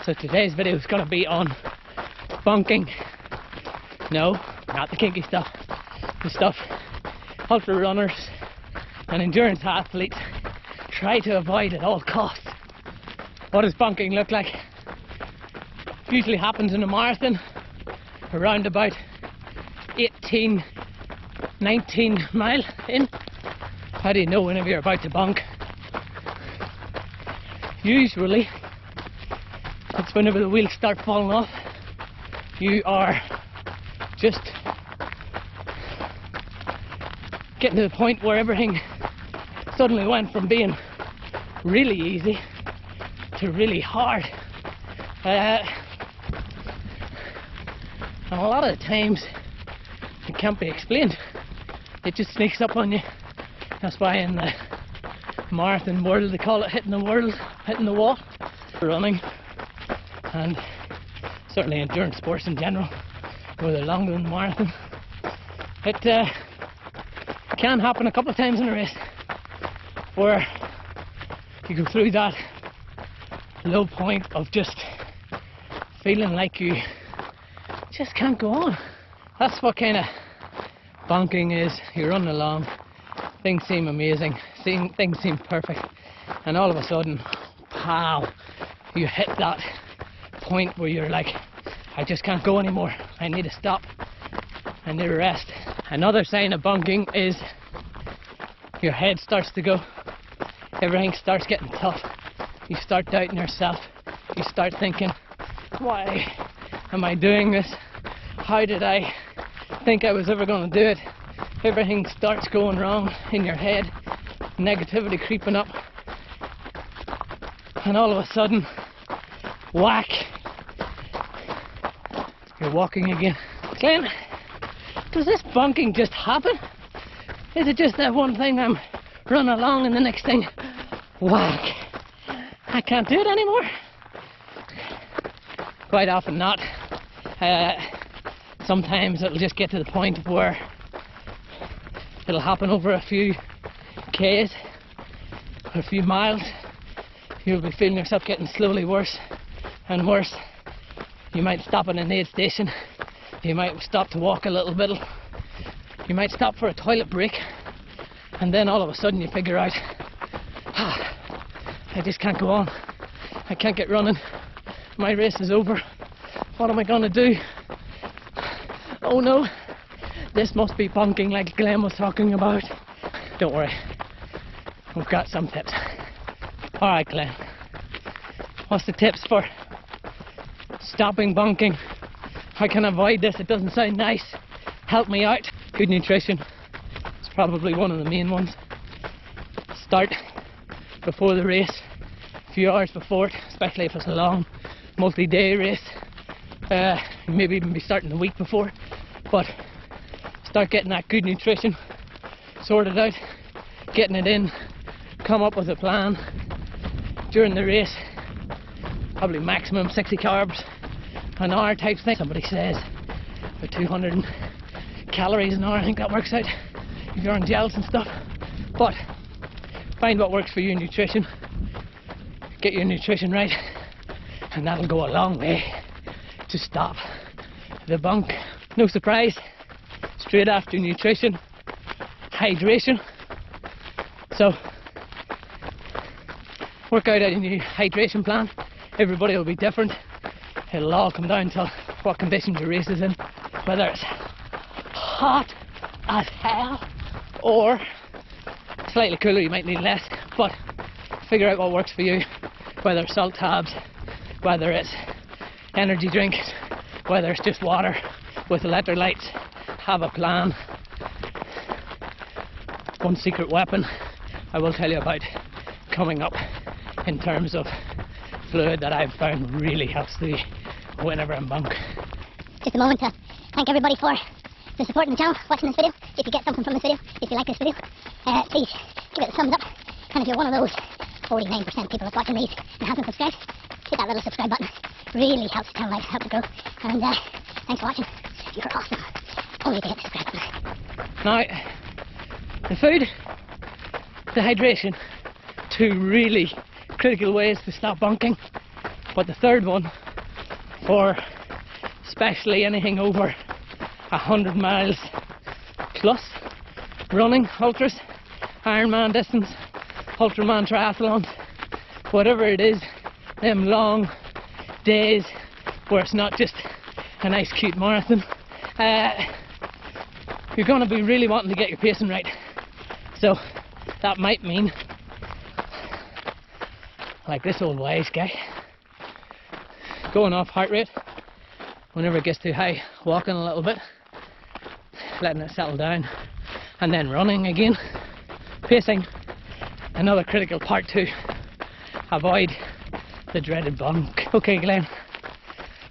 So today's video is going to be on bunking. No, not the kinky stuff. The stuff ultra runners and endurance athletes try to avoid at all costs. What does bunking look like? Usually happens in a marathon around about 18, 19 mile in. How do you know whenever you're about to bunk? Usually it's whenever the wheels start falling off. You are just getting to the point where everything suddenly went from being really easy to really hard. And a lot of the times it can't be explained. It just sneaks up on you. That's why in the marathon world they call it hitting the wall. Running and certainly endurance sports in general, where they're longer than the marathon. It can happen a couple of times in a race where you go through that low point of just feeling like you just can't go on. That's what kind of bunking is. You're running along, things seem amazing, things seem perfect, and all of a sudden, pow, you hit that point where you're like, I just can't go anymore, I need to stop, I need a rest. Another sign of bunking is your head starts to go, everything starts getting tough, you start doubting yourself, you start thinking, why am I doing this? How did I think I was ever going to do it? Everything starts going wrong in your head, negativity creeping up, and all of a sudden, whack, you're walking again. Glenn, does this bunking just happen? Is it just that one thing I'm running along and the next thing, whack, I can't do it anymore? Quite often not. Sometimes it'll just get to the point where it'll happen over a few Ks, a few miles. You'll be feeling yourself getting slowly worse and worse. You might stop at an aid station, you might stop to walk a little bit, you might stop for a toilet break, and then all of a sudden you figure out, I just can't go on, I can't get running, my race is over, what am I going to do? Oh no, this must be bunking like Glenn was talking about. Don't worry, we've got some tips. Alright Glenn, what's the tips for stopping bunking? How can I avoid this? It doesn't sound nice. Help me out. Good nutrition is probably one of the main ones. Start before the race, a few hours before it, especially if it's a long multi-day race. Maybe even be starting the week before, but start getting that good nutrition sorted out, getting it in, come up with a plan during the race, probably maximum 60 carbs an hour type thing. Somebody says about 200 calories an hour, I think that works out if you're on gels and stuff. But find what works for your nutrition, get your nutrition right, and that'll go a long way to stop the bunk. No surprise, straight after nutrition, hydration. So work out a new hydration plan. Everybody will be different. It'll all come down to what conditions your race is in, whether it's hot as hell or slightly cooler, you might need less, but figure out what works for you, whether it's salt tabs, whether it's energy drinks, whether it's just water with electrolytes. Have a plan. One secret weapon I will tell you about coming up in terms of fluid that I've found really helps me whenever I'm bunk. Just a moment to thank everybody for the support in the channel, watching this video. If you get something from this video, if you like this video, please give it a thumbs up. And if you're one of those 49% people that's watching these and hasn't subscribed, hit that little subscribe button. Really helps the channel out, helps it grow. And thanks for watching. You're awesome. Only to hit the subscribe button. Now, the food, the hydration, two really critical ways to stop bunking. But the third one, for especially anything over 100 miles plus, running, ultras, Ironman distance, Ultraman triathlons, whatever it is, them long days where it's not just a nice cute marathon, you're going to be really wanting to get your pacing right. So that might mean, like this old wise guy, going off heart rate whenever it gets too high, walking a little bit, letting it settle down, and then running again. Pacing, another critical part to avoid the dreaded bunk. Okay, Glenn,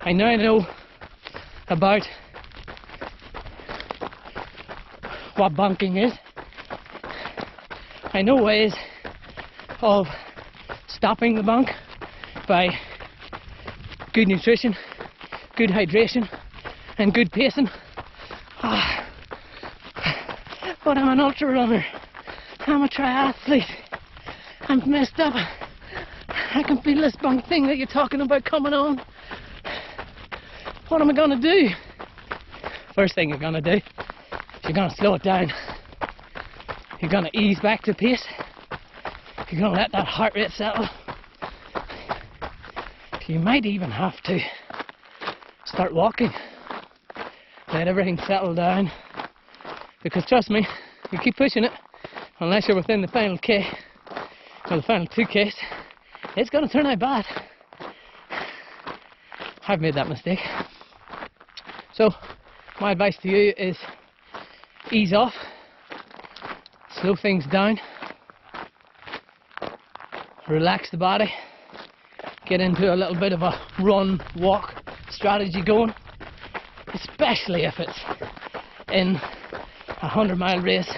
I now know about what bunking is. I know ways of stopping the bunk by good nutrition, good hydration, and good pacing. But I'm an ultra runner. I'm a triathlete. I'm messed up. I can feel this bunk thing that you're talking about coming on. What am I gonna do? First thing you're gonna do is you're gonna slow it down. You're gonna ease back to pace. You're gonna let that heart rate settle. You might even have to start walking. Let everything settle down. Because trust me, you keep pushing it, unless you're within the final K, or the final 2Ks, it's gonna turn out bad. I've made that mistake. So, my advice to you is ease off, slow things down, relax the body, get into a little bit of a run, walk strategy going, especially if it's in a 100-mile race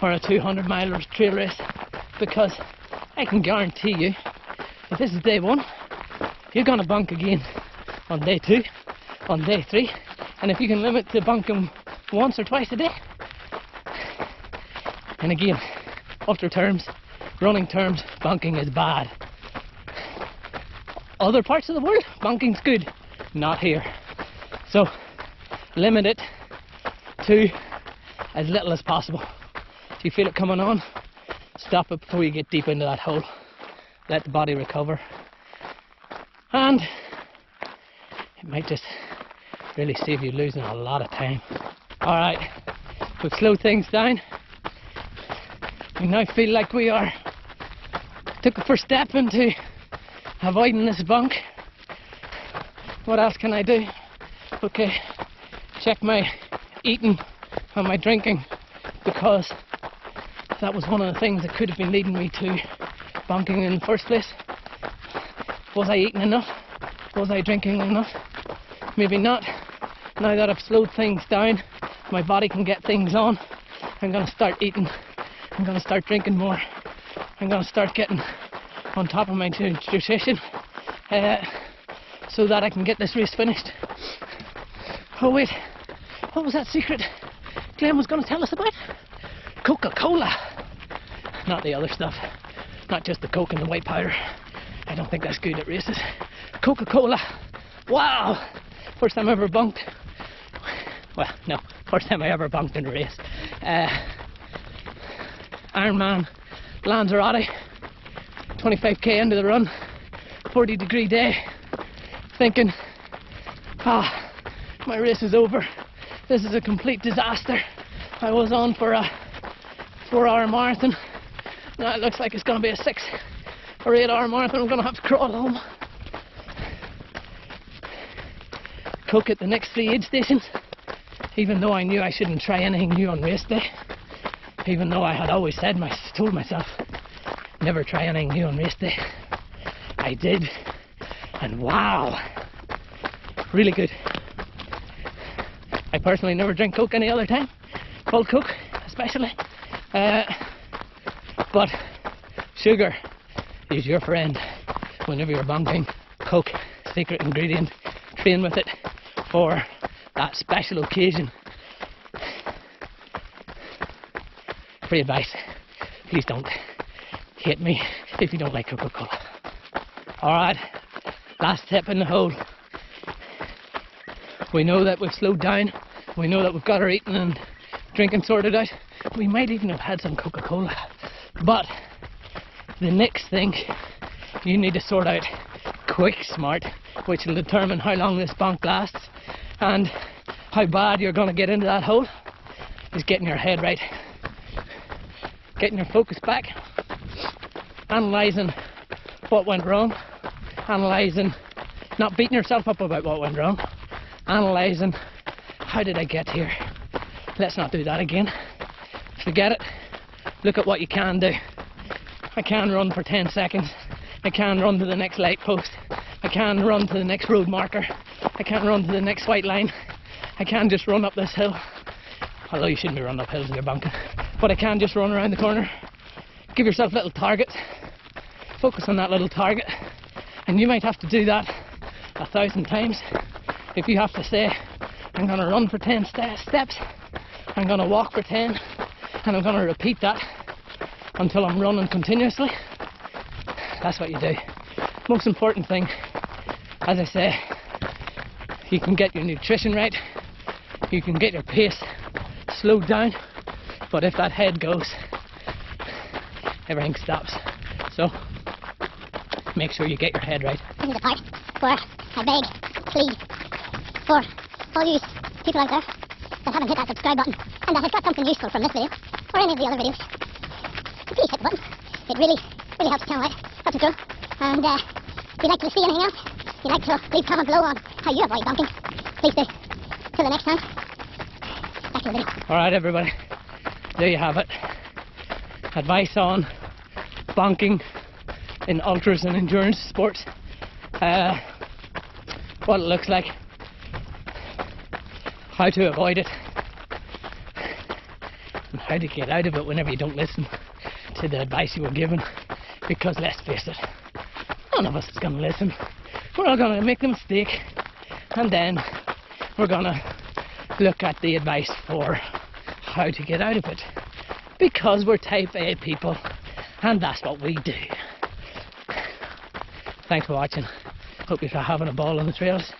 or a 200-mile trail race, because I can guarantee you, if this is day 1, you're gonna bunk again on day 2, on day 3, and if you can limit to bunking once or twice a day, and again, ultra terms, running terms, bunking is bad. Other parts of the world, bunking's good, not here. So limit it to as little as possible. If you feel it coming on, stop it before you get deep into that hole. Let the body recover. And it might just really save you losing a lot of time. Alright, we've slowed things down. We now feel like we took the first step into avoiding this bunk. What else can I do? Okay, check my eating and my drinking, because that was one of the things that could have been leading me to bunking in the first place. Was I eating enough? Was I drinking enough? Maybe not. Now that I've slowed things down, my body can get things on. I'm going to start eating. I'm going to start drinking more. I'm going to start getting on top of my nutrition so that I can get this race finished. Oh wait, what was that secret Glenn was going to tell us about? Coca-Cola, not the other stuff, not just the Coke and the white powder. I don't think that's good at races. Coca-Cola, wow, first time I ever bunked. Well, no, first time I ever bunked in a race. Ironman Lanzarote, 25k into the run, 40-degree day, thinking, my race is over. This is a complete disaster. I was on for a 4-hour marathon. Now it looks like it's going to be a 6 or 8-hour marathon. I'm going to have to crawl home. Cook at the next 3 aid stations, even though I knew I shouldn't try anything new on race day. Even though I had always told myself, never try anything new on race day. I did, and wow, really good. I personally never drink Coke any other time, cold Coke especially, but sugar is your friend whenever you're bunking. Coke, secret ingredient, train with it for that special occasion. Free advice, please don't hate me if you don't like Coca-Cola. Alright, Last step in the hole. We know that we've slowed down. We know that we've got our eating and drinking sorted out. We might even have had some Coca-Cola. But the next thing you need to sort out quick smart, which will determine how long this bonk lasts and how bad you're going to get into that hole, is getting your head right. Getting your focus back. Analysing what went wrong. Analysing, not beating yourself up about what went wrong. Analysing, how did I get here? Let's not do that again. Forget it. Look at what you can do. I can run for 10 seconds. I can run to the next light post. I can run to the next road marker. I can run to the next white line. I can just run up this hill. Although you shouldn't be running up hills if you're bunking. But I can just run around the corner. Give yourself little targets. Focus on that little target. And you might have to do that 1,000 times. If you have to say, I'm going to run for 10 steps, I'm going to walk for 10, and I'm going to repeat that until I'm running continuously, that's what you do. Most important thing, as I say, you can get your nutrition right, you can get your pace slowed down, but if that head goes, everything stops. So, make sure you get your head right. This is the part where I beg, plead for all you people out there that haven't hit that subscribe button and that have got something useful from this video or any of the other videos. So please hit the button. It really helps the channel out, helps it grow. And if you'd like to see anything else, if you'd like to leave a comment below on how you avoid bonking, please do. Till the next time, back to the video. Alright everybody, there you have it. Advice on bonking in ultras and endurance sports. What it looks like, how to avoid it, and how to get out of it whenever you don't listen to the advice you were given. Because let's face it, none of us is going to listen. We're all going to make a mistake, and then we're going to look at the advice for how to get out of it. Because we're type A people, and that's what we do. Thanks for watching. Hope you're having a ball on the trails.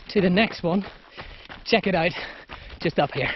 To the next one, check it out just up here.